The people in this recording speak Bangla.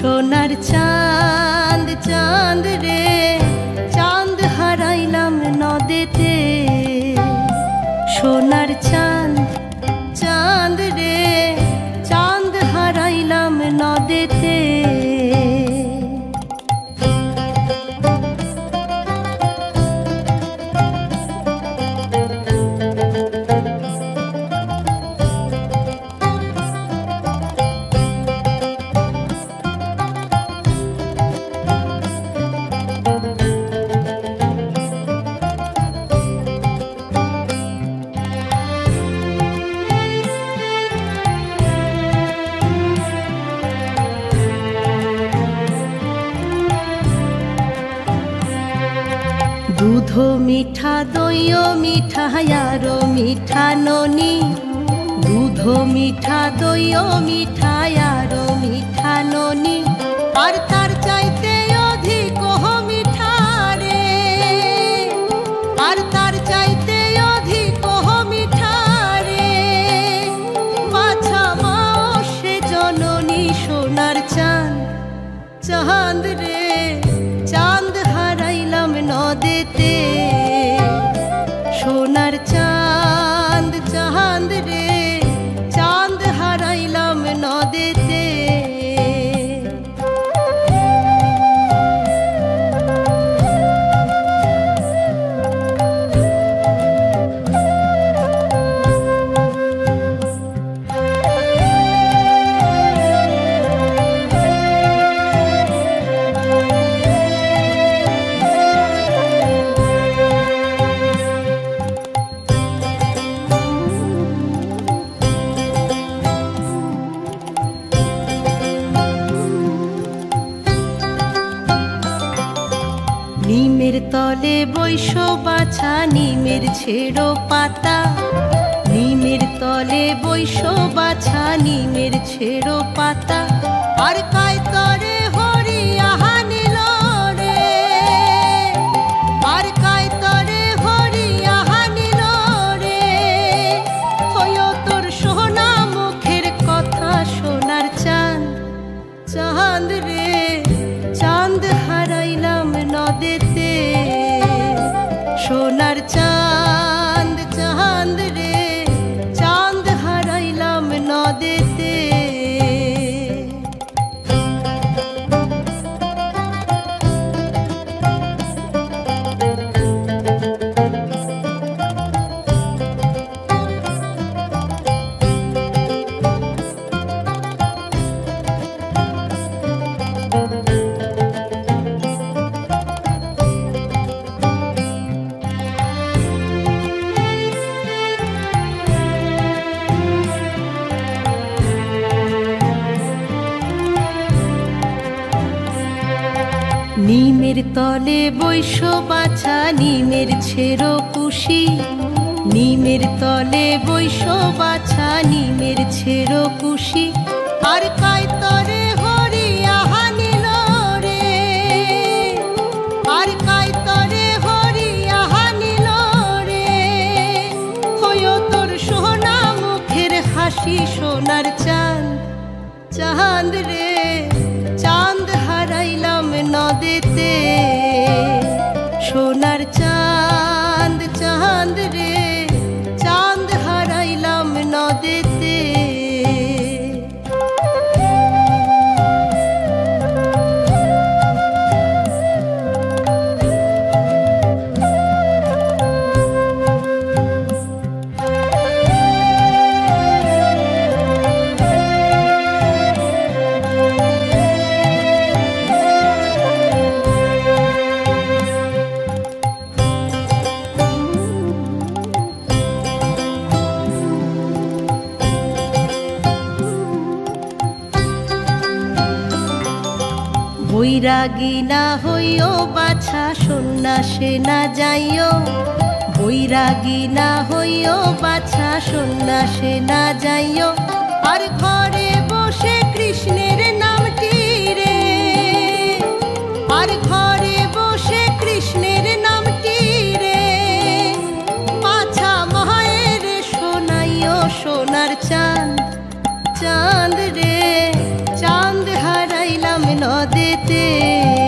সোনার চাঁদ চাঁদ রে চাঁদ হারাইলাম নদেতে। সোনার চাঁদ চাঁদ রে চাঁদ হারাইলাম নদেতে। দুধ মিঠা দইও মিঠা আরো মিঠা ননি। দুধ মিঠা দইও মিঠা আরো মিঠা ননি। আর তার চাইতে অধিক মিঠা রে, আর তার চাইতে অধিক মিঠা রে। বাছা মাও সে জননী সোনার চাঁদ চাঁদ রে চাঁদ হারাইলাম নদেতে। সোনার চাঁদ চাঁদ রে চাঁদ হারাইলাম নদেতে। নিমের তলে বৈশ বাছা নিমের ছেড়ো পাতা। নিমের তলে বৈশ বাছা নিমের ছেড়ো পাতা। আর কায় তরে হরি আহা নিল রে, আর কায় তরে হরি আহা নিল রে। হয়ো তোর সোনা মুখের কথা সোনার চাঁদ চাঁদ রে চাঁদ হারাইলাম নদেতে। সোনার চাঁদ চাঁদ রে চাঁদ হারাইলাম নদেতে। নিমের তলে বৈশ বাছা নিমের ছেড়ো কুশি। নিমের তলে বৈশ বাছা নিমের ছেড়ো কুশি। আর কায় তরে হরি আহা নিল রে, আর কায় তরে হরি আহা নিল রে। হয়ো তোর সোনা মুখের হাসি সোনার চাঁদ চাঁদ রে চাঁদ হারাইলাম নদেতে। সোনার চাঁদ চাঁদ রে চাঁদ হারাইলাম নদেতে। বৈরাগী না হইও বাছা সন্ন্যাসে না যাইও। বৈরাগী না হইও বাছা সন্ন্যাসে না যাইও। আর ঘরে বসে কৃষ্ণের নামটি রে, আর ঘরে বসে কৃষ্ণের নামটি রে। বাছা মায়ের শোনাইও সোনার চাঁদ চাঁদ রে চাঁদ হারাইলাম নদেতে